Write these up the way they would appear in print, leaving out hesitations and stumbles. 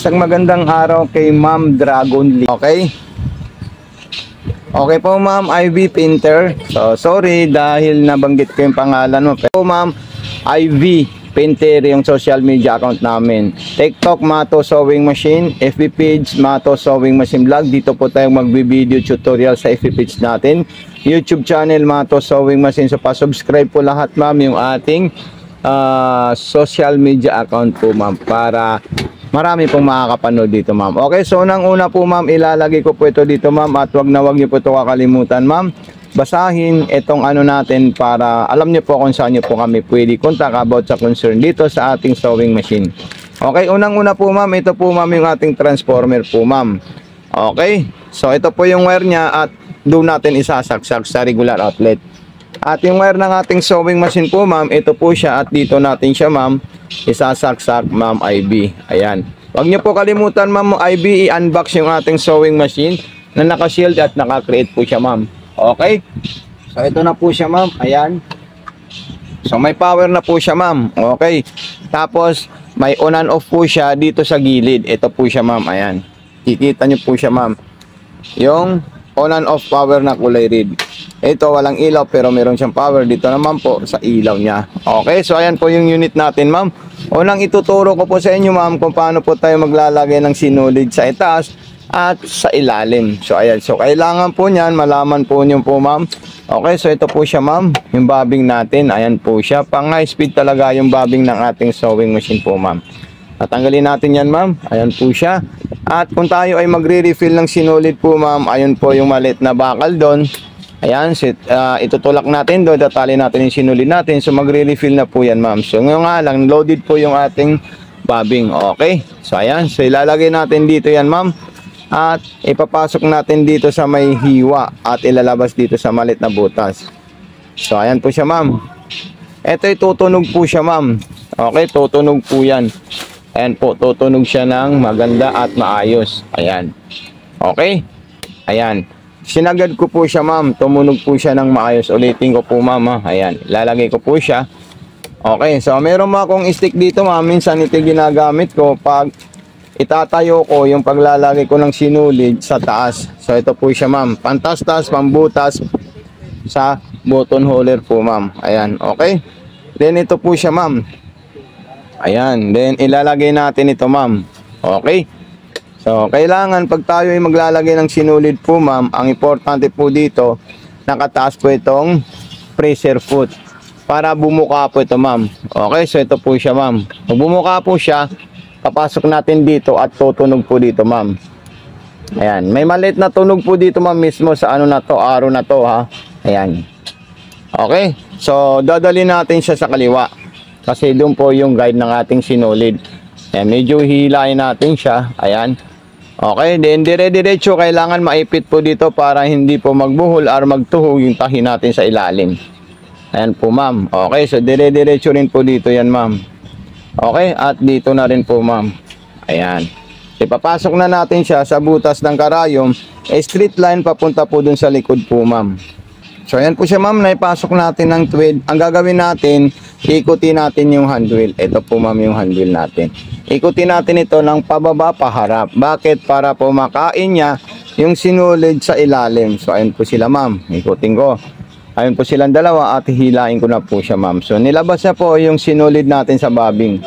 Isang magandang araw kay Ma'am Dragon Lee. Okay? Okay po Ma'am Ivy Painter. So sorry dahil nabanggit ko yung pangalan mo. Pero Ma'am Ivy Painter yung social media account namin. TikTok Mato Sewing Machine, FB page Mato Sewing Machine Vlog. Dito po tayong magbi-video tutorial sa FB page natin. YouTube channel Mato Sewing Machine. So pa-subscribe po lahat Ma'am yung ating social media account po Ma'am para marami pong makakapanood dito Ma'am. Okay, so unang-una po Ma'am, ilalagay ko po ito dito Ma'am at wag niyo po ito kakalimutan Ma'am. Basahin itong ano natin para alam niyo po kung saan niyo po kami pwede contact about sa concern dito sa ating sewing machine. Okay, unang-una po Ma'am, ito po Ma'am yung ating transformer po Ma'am. Okay, so ito po yung wire niya at doon natin isasaksak sa regular outlet. At yung wire ng ating sewing machine po Ma'am, ito po siya at dito natin siya Ma'am isasaksak Ma'am IB. Ayan. Huwag niyo po kalimutan Ma'am IB i-unbox yung ating sewing machine na naka-shield at naka-create po siya Ma'am. Okay? So ito na po siya Ma'am. Ayan. So may power na po siya Ma'am. Okay. Tapos may on and off po siya dito sa gilid. Ito po siya Ma'am. Ayan. Kikita niyo po siya Ma'am. Yung on and off power na kulay red. Ito walang ilaw pero meron siyang power dito naman po sa ilaw niya. Okay, so ayan po yung unit natin Ma'am. Unang ituturo ko po sa inyo Ma'am kung paano po tayo maglalagay ng sinulid sa itaas at sa ilalim. So ayan, so kailangan po niyan malaman po niyo po Ma'am. Okay, so ito po siya Ma'am, yung bobbing natin. Ayan po siya, pang high speed talaga yung bobbing ng ating sewing machine po Ma'am. Tatanggalin natin yan Ma'am. Ayan po siya. At kung tayo ay magre-refill ng sinulid po Ma'am, ayun po yung maliit na bakal doon. Ayan, itutulak natin doon, tatali natin yung sinulid natin. So magre-refill na po yan Ma'am. So ngayon nga lang, loaded po yung ating bobbing. Okay, so ayan, so ilalagay natin dito yan Ma'am. At ipapasok natin dito sa may hiwa at ilalabas dito sa maliit na butas. So ayan po siya Ma'am. Ito ay tutunog po siya Ma'am. Okay, tutunog po yan. Ayan po, tutunog siya ng maganda at maayos. Ayan. Okay, ayan. Sinagad ko po siya Ma'am, tumunog po siya ng maayos. Ulitin ko po Ma'am. Ayan, lalagay ko po siya. Okay, so meron mo akong stick dito Ma'am. Minsan ito ginagamit ko pag itatayo ko yung paglalagay ko ng sinulid sa taas. So ito po siya Ma'am, pantastas, pambutas sa button holder po Ma'am. Ayan, okay. Then ito po siya Ma'am. Ayan, then ilalagay natin ito Ma'am. Okay. So kailangan pag tayo ay maglalagay ng sinulid po Ma'am, ang importante po dito, nakataas po itong pressure foot para bumuka po ito Ma'am. Okay, so ito po siya Ma'am. Pag bumuka po siya, papasok natin dito at tutunog po dito Ma'am. Ayan, may maliit na tunog po dito Ma'am mismo sa ano na to, arrow na to ha. Ayan. Okay, so dadali natin siya sa kaliwa kasi doon po yung guide ng ating sinulid. Ayan, medyo hilahin natin siya. Ayan. Okay, then dire-diretso kailangan maipit po dito para hindi po magbuhol or magtuhog yung tahi natin sa ilalim. Ayan po Ma'am. Okay, so dire-diretso rin po dito yan Ma'am. Okay, at dito na rin po Ma'am. Ayan. Ipapasok na natin siya sa butas ng karayom. Straight line papunta po dun sa likod po Ma'am. So ayan po siya Ma'am, naipasok natin ng thread. Ang gagawin natin, ikutin natin yung handwheel. Ito po Ma'am yung handwheel natin. Ikutin natin ito ng pababa paharap. Bakit? Para po makain niya yung sinulid sa ilalim. So ayan po sila Ma'am. Ikutin ko. Ayun po silang dalawa at hilain ko na po siya Ma'am. So nilabas na po yung sinulid natin sa bobbing.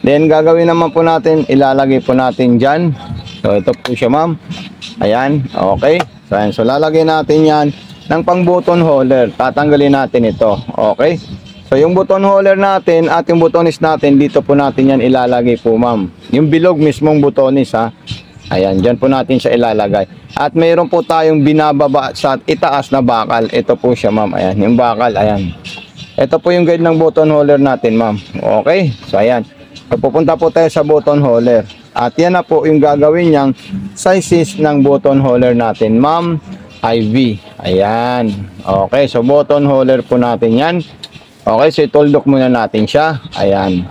Then gagawin naman po natin, ilalagay po natin dyan. So ito po siya Ma'am. Ayan, okay. So ayan, so lalagay natin yan ng pang button holder. Tatanggalin natin ito. Okay. So yung button holder natin at yung butonis natin, dito po natin yan ilalagay po Ma'am. Yung bilog mismong butonis ha. Ayan, dyan po natin siya ilalagay. At mayroon po tayong binababa sa itaas na bakal. Ito po siya Ma'am. Ayan, yung bakal. Ayan. Ito po yung guide ng button holder natin Ma'am. Okay. So ayan. So pupunta po tayo sa button holder. At yan na po yung gagawin niyang sizes ng button holder natin Ma'am IV. Ayan. Okay. So button holder po natin yan. Okay. So ituldok muna natin siya. Ayan.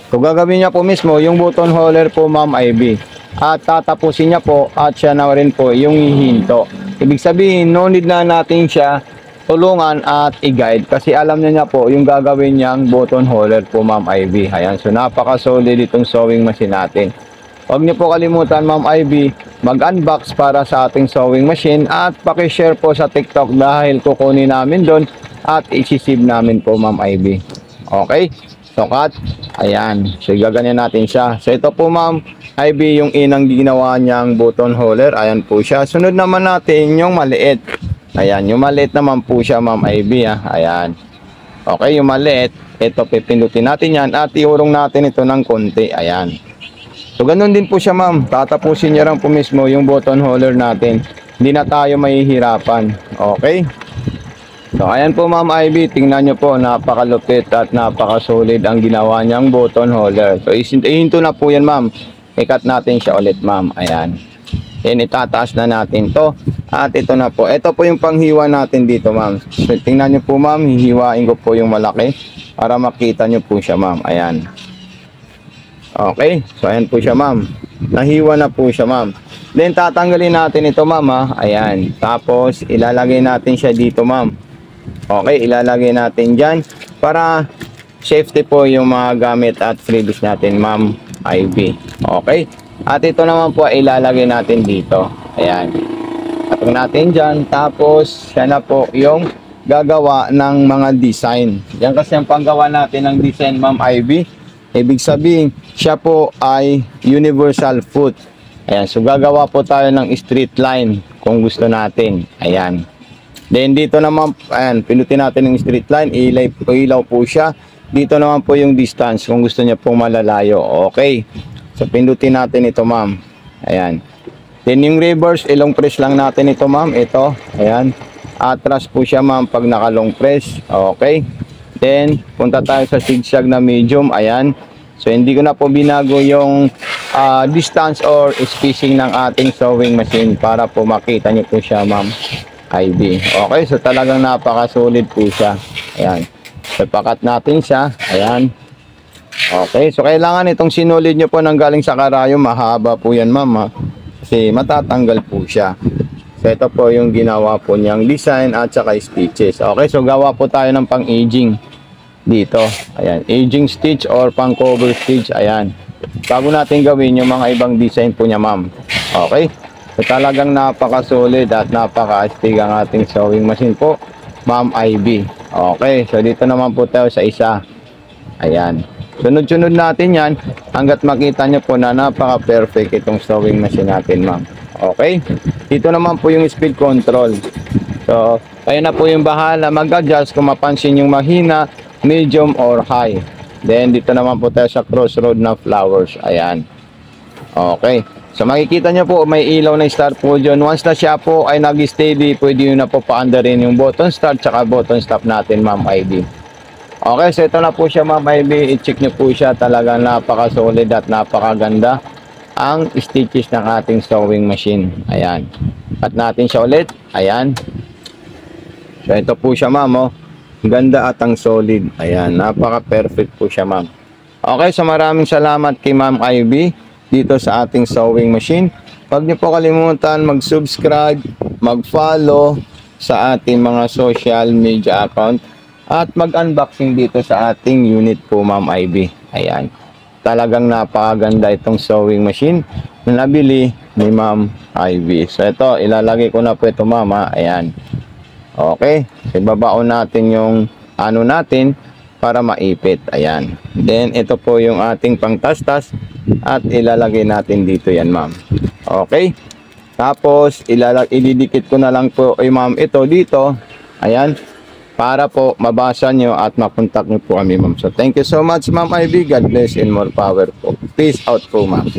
So gagawin niya po mismo yung button holder po Ma'am IV. At tatapusin niya po at siya na rin po yung hihinto. Ibig sabihin, no need na natin siya tulungan at i-guide kasi alam niya po yung gagawin niyang button holder po Ma'am Ivy. Ayan, so napaka solid itong sewing machine natin. Huwag niyo po kalimutan, Ma'am Ivy, mag-unbox para sa ating sewing machine at paki-share po sa TikTok dahil kukunin namin doon at isi-save namin po, Ma'am Ivy. Okay? So, cut. Ayan. So, gaganyan natin siya. So, ito po, Ma'am Ivy, yung inang ginawa niyang button holder. Ayan po siya. Sunod naman natin yung maliit. Ayan. Yung maliit naman po siya, Ma'am Ivy. Ayan. Okay, yung maliit. Ito, pipindutin natin yan at iurong natin ito ng konti. Ayan. So, ganun din po siya, ma'am. Tatapusin niya lang po mismo yung button holder natin. Hindi na tayo mahihirapan. Okay? So, ayan po, Ma'am Ivy. Tingnan nyo po, napakalupit at napakasulit ang ginawa niyang button holder. So, ihinto na po yan, ma'am. Ikat natin siya ulit, ma'am. Ayan. Then, itataas na natin to. At ito na po. Ito po yung panghiwa natin dito, ma'am. So, tingnan nyo po, ma'am. Hihiwain ko po yung malaki para makita nyo po siya, ma'am. Ayan. Okay, so ayan po siya, ma'am. Nahiwa na po siya, ma'am. Then tatanggalin natin ito, ma'am, ha? Ayan. Tapos ilalagay natin siya dito, ma'am. Okay, ilalagay natin dyan para safety po yung mga gamit at freebies natin, Ma'am Ivy. Okay, at ito naman po ilalagay natin dito. Ayan. Atong natin dyan. Tapos siya na po yung gagawa ng mga design. Yan kasi ang panggawa natin ng design, Ma'am Ivy. Ibig sabihin, siya po ay universal foot. Ayan, so gagawa po tayo ng straight line kung gusto natin. Ayan. Then dito naman, ayan, pinutin natin ng straight line, ilaw po siya. Dito naman po yung distance kung gusto niya pong malalayo. Okay. So pindutin natin ito, ma'am. Ayan. Then yung reverse, ilong press lang natin ito, ma'am. Ito, ayan. Atras po siya, ma'am, pag naka-long press. Okay. Then, punta tayo sa zigzag na medium. Ayan. So, hindi ko na po binago yung distance or spacing ng ating sewing machine para po makita nyo po siya, Ma'am Ivy. Okay. So, talagang napakasulit po siya. Ayan. So, pakat natin siya. Ayan. Okay. So, kailangan itong sinulid nyo po ng galing sa karayom. Mahaba po yan, Ma'am. Kasi matatanggal po siya. So, ito po yung ginawa po niyang design at saka stitches. Okay. So, gawa po tayo ng pang-aging dito. Ayan, aging stitch or pang cover stitch. Ayan, bago natin gawin yung mga ibang design po niya, ma'am. Okay, so talagang napakasulit at napaka-astig ang ating sewing machine po, Ma'am Ivy. Okay, so dito naman po tayo sa isa. Ayan, sunod-sunod natin yan hanggat makita nyo po na napaka-perfect itong sewing machine natin, ma'am. Okay, dito naman po yung speed control. So, kayo na po yung bahala mag-adjust kung mapansin yung mahina, medium or high. Then dito naman po tayo sa crossroad na flowers. Ayan. Okay. So makikita nyo po may ilaw na start po dyan. Once na siya po ay nag-steady, pwede nyo na po paandarin yung button start tsaka button stop natin, Ma'am Ivy. Okay. So ito na po siya, Ma'am Ivy. I-check nyo po siya. Talagang napaka-solid at napakaganda ang stitches ng ating sewing machine. Ayan. Cut natin siya ulit. Ayan. So ito po siya, ma'am, oh. Ganda at ang solid. Ayan, napaka-perfect po siya, ma'am. Okay, so maraming salamat kay Ma'am Ivy dito sa ating sewing machine. Huwag niyo po kalimutan mag-subscribe, mag-follow sa ating mga social media account at mag-unboxing dito sa ating unit po, Ma'am Ivy. Ayan, talagang napakaganda itong sewing machine na nabili ni Ma'am Ivy. So ito, ilalagay ko na po ito, ma'am, ha? Ayan. Okay, ibabaon natin yung ano natin para maipit. Ayan. Then ito po yung ating pangtastas at ilalagay natin dito yan, ma'am. Okay. Tapos ididikit ko na lang po ma'am ito dito. Ayan. Para po mabasa nyo at makontak nyo po kami, ma'am. So thank you so much, Ma'am Ivy. God bless and more power po. Peace out po, ma'am.